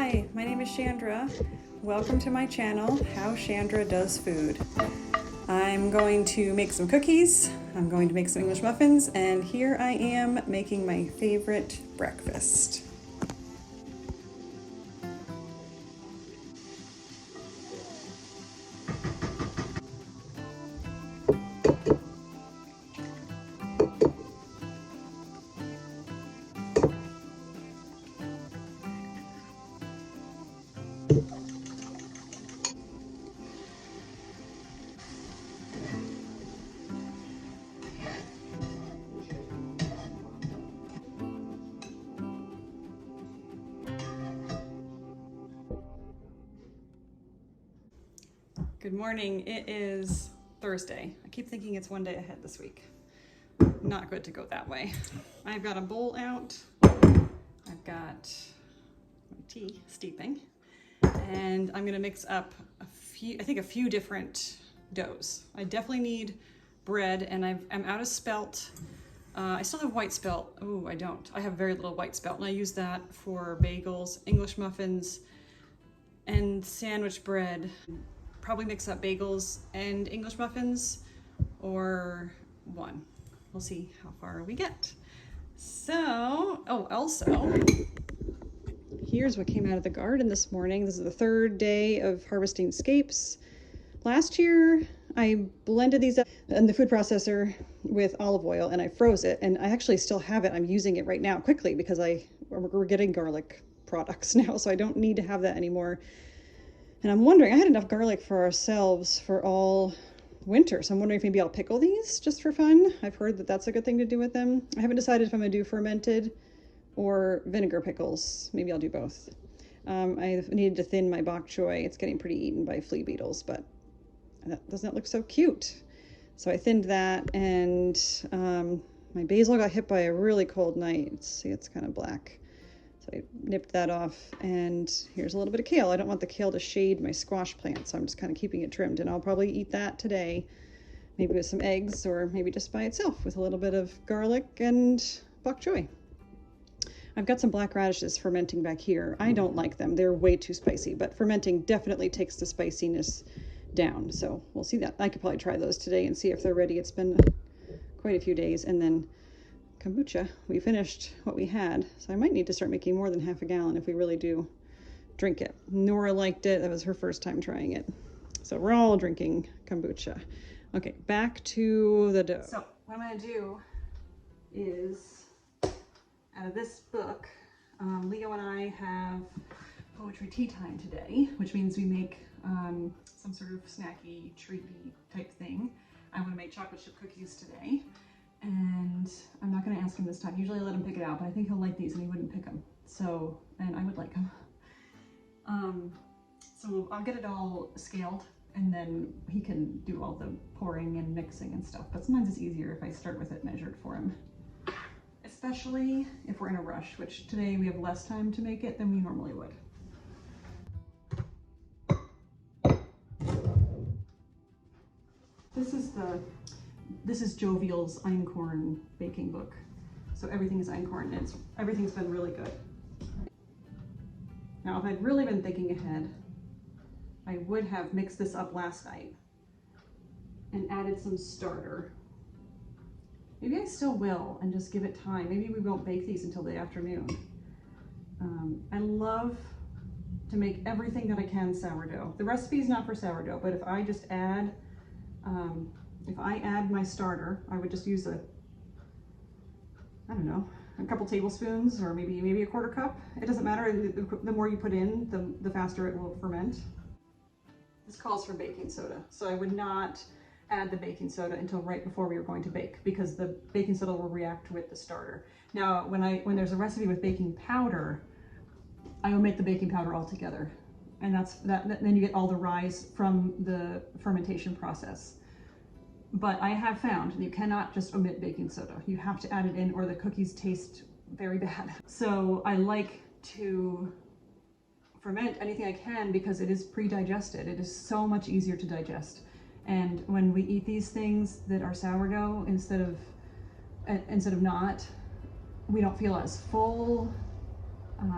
Hi, my name is Chandra. Welcome to my channel, How Chandra Does Food. I'm going to make some cookies, I'm going to make some English muffins, and here I am making my favorite breakfast. Good morning, it is Thursday. I keep thinking it's one day ahead this week. Not good to go that way. I've got a bowl out, I've got my tea steeping, and I'm gonna mix up a few different doughs. I definitely need bread, and I'm out of spelt. I still have white spelt. Oh, I don't. I have very little white spelt, and I use that for bagels, English muffins, and sandwich bread. Probably mix up bagels and English muffins, or one. We'll see how far we get. So, also, here's what came out of the garden this morning. This is the third day of harvesting scapes. Last year, I blended these up in the food processor with olive oil and I froze it, and I actually still have it. I'm using it right now quickly because we're getting garlic products now, so I don't need to have that anymore. And I'm wondering, I had enough garlic for ourselves for all winter, so I'm wondering if maybe I'll pickle these just for fun. I've heard that that's a good thing to do with them. I haven't decided if I'm gonna do fermented or vinegar pickles. Maybe I'll do both. I needed to thin my bok choy. It's getting pretty eaten by flea beetles, but that doesn't look so cute. So I thinned that, and my basil got hit by a really cold night. See, it's kind of black. So I nipped that off, and here's a little bit of kale. I don't want the kale to shade my squash plant, so I'm just kind of keeping it trimmed, and I'll probably eat that today, maybe with some eggs, or maybe just by itself with a little bit of garlic and bok choy. I've got some black radishes fermenting back here. I don't like them. They're way too spicy, but fermenting definitely takes the spiciness down, so we'll see that. I could probably try those today and see if they're ready. It's been quite a few days. And then kombucha, we finished what we had, so I might need to start making more than half a gallon if we really do drink it. Nora liked it. That was her first time trying it, so we're all drinking kombucha. Okay, back to the dough. So what I'm going to do is, out of this book, Leo and I have poetry tea time today, which means we make some sort of snacky, treaty type thing. I'm going to make chocolate chip cookies today. And I'm not going to ask him this time. Usually I let him pick it out, but I think he'll like these and he wouldn't pick them. So, and I would like them. So I'll get it all scaled, and then he can do all the pouring and mixing and stuff. But sometimes it's easier if I start with it measured for him. Especially if we're in a rush, which today we have less time to make it than we normally would. This is Jovial's einkorn baking book. So everything is einkorn, and everything's been really good. Now, if I'd really been thinking ahead, I would have mixed this up last night and added some starter. Maybe I still will and just give it time. Maybe we won't bake these until the afternoon. I love to make everything that I can sourdough. The recipe is not for sourdough, but if I just add my starter, I would just use a couple tablespoons, or maybe a quarter cup. It doesn't matter. The more you put in, the faster it will ferment. This calls for baking soda, so I would not add the baking soda until right before we were going to bake, because the baking soda will react with the starter. Now, when there's a recipe with baking powder, I omit the baking powder altogether, and then you get all the rise from the fermentation process. But I have found you cannot just omit baking soda. You have to add it in, or the cookies taste very bad. So I like to ferment anything I can because it is pre-digested. It is so much easier to digest. And when we eat these things that are sourdough instead of not, we don't feel as full.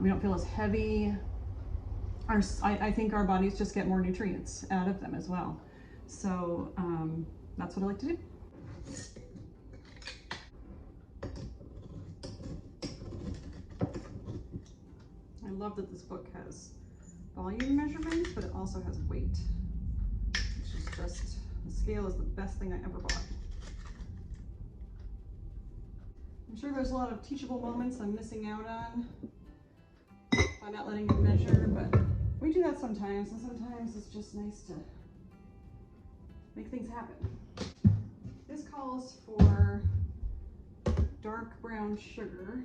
We don't feel as heavy. I think our bodies just get more nutrients out of them as well. So that's what I like to do. I love that this book has volume measurements, but it also has weight, which is just, the scale is the best thing I ever bought. I'm sure there's a lot of teachable moments I'm missing out on by not letting it measure, but we do that sometimes, and sometimes it's just nice to make things happen. This calls for dark brown sugar.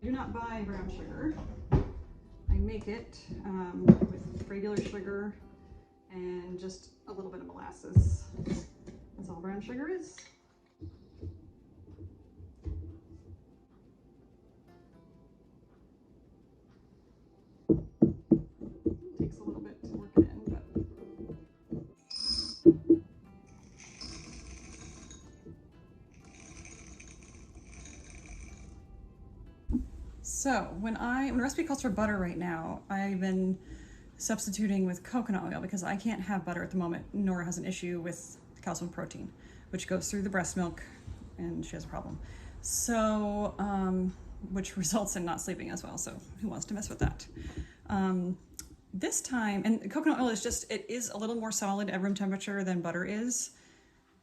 Do not buy brown sugar. I make it with regular sugar and just a little bit of molasses. That's all brown sugar is. Takes a little bit to work it in, but so when the recipe calls for butter right now, I've been substituting with coconut oil because I can't have butter at the moment. Nora has an issue with calcium protein, which goes through the breast milk, and she has a problem. So, which results in not sleeping as well. So who wants to mess with that? This time, and coconut oil is just, it is a little more solid at room temperature than butter is.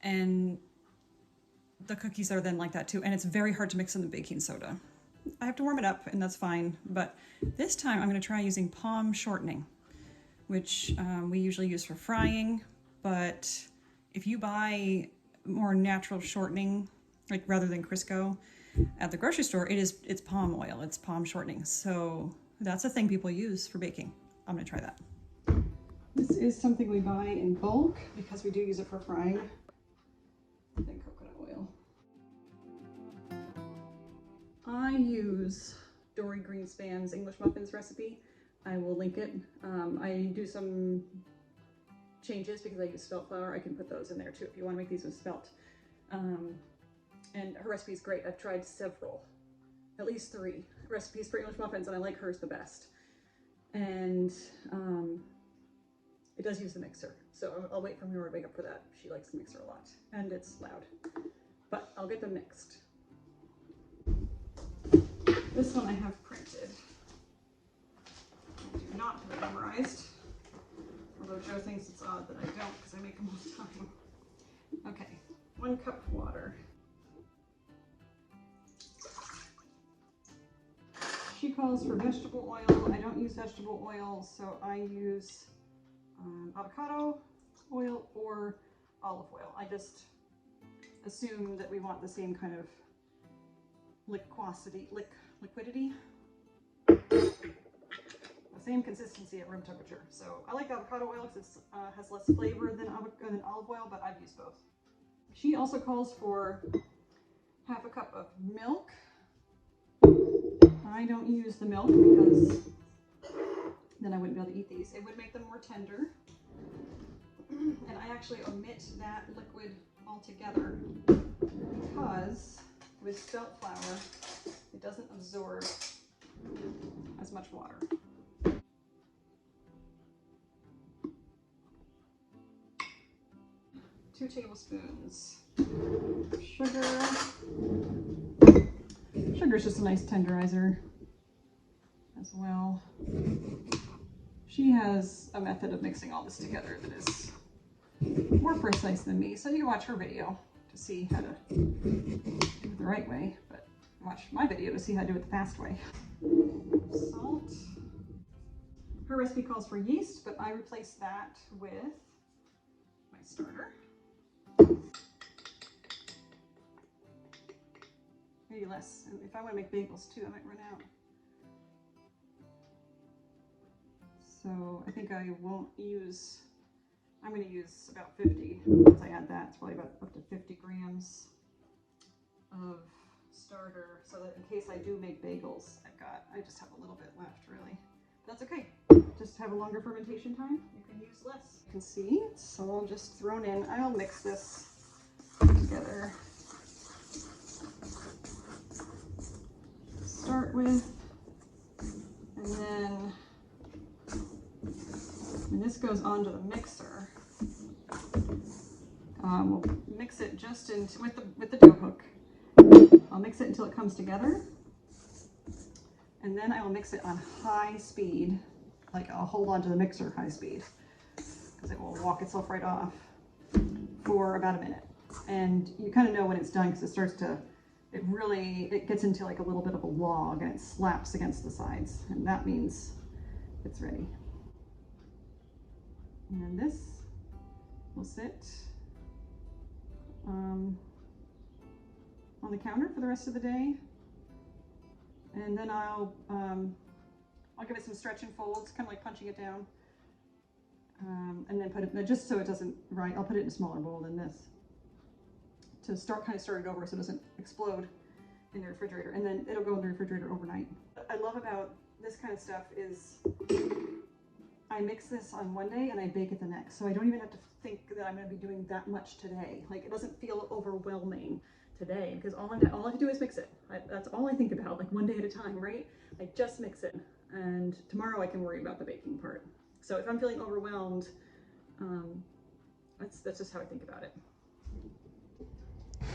And the cookies are then like that too. And it's very hard to mix in the baking soda. I have to warm it up and that's fine. But this time I'm going to try using palm shortening, which we usually use for frying. But if you buy more natural shortening, like rather than Crisco at the grocery store, it's palm oil, it's palm shortening. So that's a thing people use for baking. I'm gonna try that. This is something we buy in bulk because we do use it for frying. And coconut oil. I use Dorie Greenspan's English muffins recipe. I will link it. I do some changes because I use spelt flour. I can put those in there too if you want to make these with spelt. And her recipe is great. I've tried several, at least 3 recipes for English muffins, and I like hers the best. And it does use the mixer, so I'll wait for Nora to wake up for that. She likes the mixer a lot, and it's loud, but I'll get them mixed. This one I have printed. I do not have it memorized, although Joe thinks it's odd that I don't because I make them all the time. Okay, 1 cup water. She calls for vegetable oil. I don't use vegetable oil, so I use avocado oil or olive oil. I just assume that we want the same kind of liquidity, the same consistency at room temperature. So I like avocado oil because it has less flavor than olive oil, but I've used both. She also calls for half a cup of milk. I don't use the milk because then I wouldn't be able to eat these. It would make them more tender. And I actually omit that liquid altogether because with spelt flour, it doesn't absorb as much water. Two tablespoons sugar. Sugar is just a nice tenderizer as well. She has a method of mixing all this together that is more precise than me, so you can watch her video to see how to do it the right way, but watch my video to see how to do it the fast way. Salt. Her recipe calls for yeast, but I replace that with my starter. Maybe less. And if I want to make bagels too, I might run out. So I think I won't use, I'm going to use about 50. Once I add that, it's probably about up to 50 grams of starter, so that in case I do make bagels, I just have a little bit left, really. But that's okay. Just have a longer fermentation time. You can use less. You can see it's all just thrown in. I'll mix this together. Start with, and then this goes onto the mixer. We'll mix it just into with the dough hook. I'll mix it until it comes together, and then I will mix it on high speed. Like I'll hold on to the mixer high speed because it will walk itself right off for about a minute. And you kind of know when it's done because it starts to, it gets into like a little bit of a log and it slaps against the sides, and that means it's ready. And then this will sit on the counter for the rest of the day, and then I'll give it some stretch and folds, kind of like punching it down, and then put it, just so it doesn't, right, I'll put it in a smaller bowl than this to start it over so it doesn't explode in the refrigerator, and then it'll go in the refrigerator overnight. What I love about this kind of stuff is I mix this on one day and I bake it the next, so I don't even have to think that I'm going to be doing that much today. Like, it doesn't feel overwhelming today because all I have to do is mix it. That's all I think about, like one day at a time, right? I just mix it, and tomorrow I can worry about the baking part. So if I'm feeling overwhelmed, that's just how I think about it.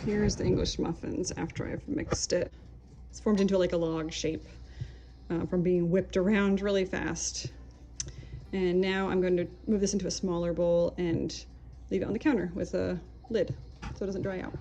Here's the English muffins after I've mixed it. It's formed into like a log shape from being whipped around really fast. And now I'm going to move this into a smaller bowl and leave it on the counter with a lid so it doesn't dry out.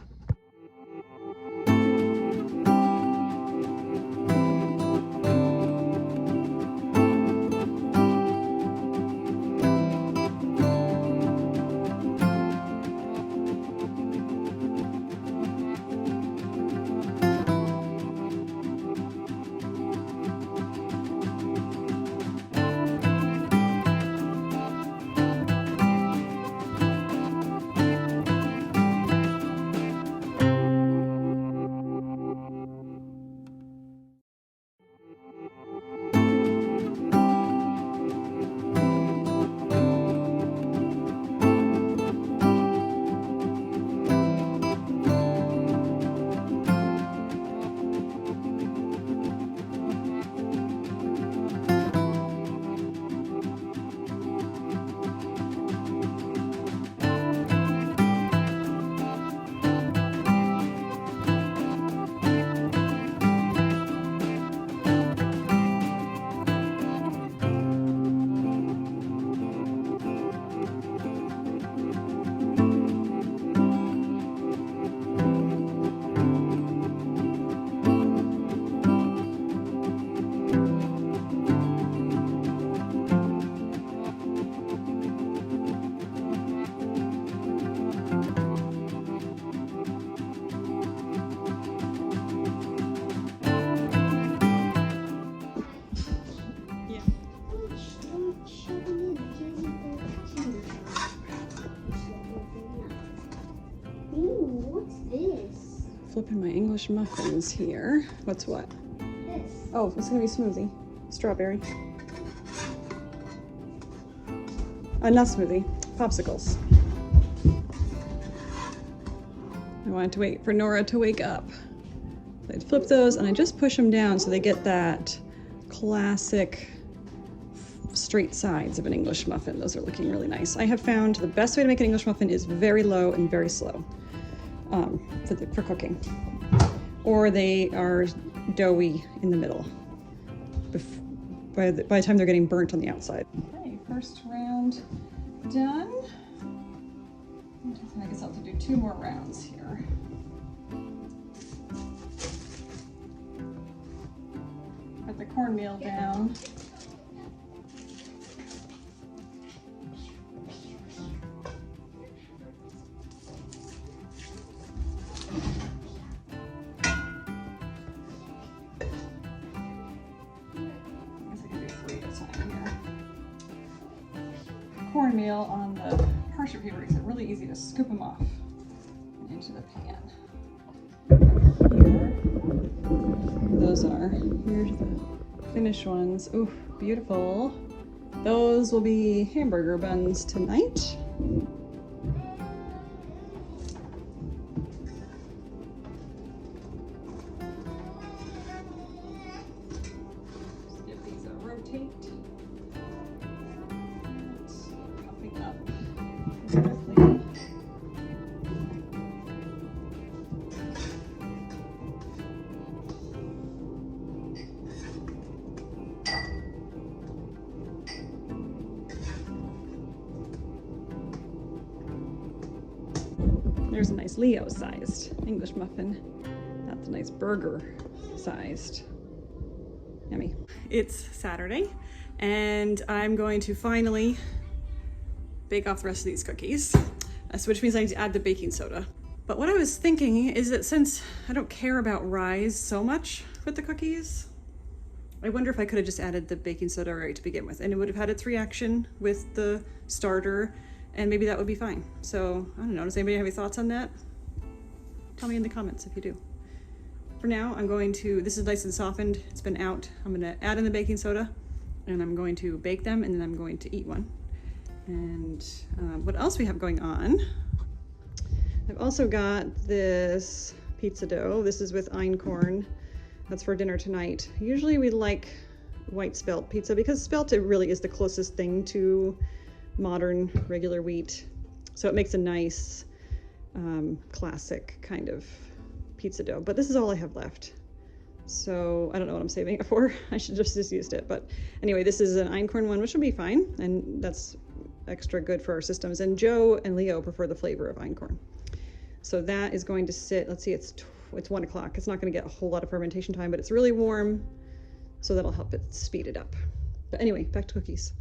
Flipping my English muffins here. What's what? This. Oh, it's gonna be smoothie. Strawberry. Not smoothie. Popsicles. I wanted to wait for Nora to wake up. I'd flip those and I just push them down so they get that classic straight sides of an English muffin. Those are looking really nice. I have found the best way to make an English muffin is very low and very slow. For cooking, or they are doughy in the middle by the time they're getting burnt on the outside. Okay, first round done. I guess I'll have to do 2 more rounds here. Put the cornmeal down. Cornmeal on the parchment paper makes it really easy to scoop them off and into the pan. Here, those are. Here's the finished ones. Ooh, beautiful. Those will be hamburger buns tonight. Just give these a rotate. There's a nice Leo-sized English muffin. That's a nice burger-sized. Yummy. It's Saturday, and I'm going to finally bake off the rest of these cookies, which means I need to add the baking soda. But what I was thinking is that since I don't care about rise so much with the cookies, I wonder if I could have just added the baking soda right to begin with, and it would have had its reaction with the starter, and maybe that would be fine. So, I don't know, does anybody have any thoughts on that? Tell me in the comments if you do. For now, I'm going to, this is nice and softened, it's been out. I'm gonna add in the baking soda, and I'm going to bake them, and then I'm going to eat one. And what else we have going on? I've also got this pizza dough. This is with einkorn. That's for dinner tonight. Usually we like white spelt pizza because spelt it really is the closest thing to modern regular wheat. So it makes a nice classic kind of pizza dough. But this is all I have left. So I don't know what I'm saving it for. I should just used it. But anyway, this is an einkorn one, which will be fine. And that's extra good for our systems. And Joe and Leo prefer the flavor of einkorn. So that is going to sit, let's see, it's 1 o'clock. It's not going to get a whole lot of fermentation time, but it's really warm, so that'll help it speed it up. But anyway, back to cookies.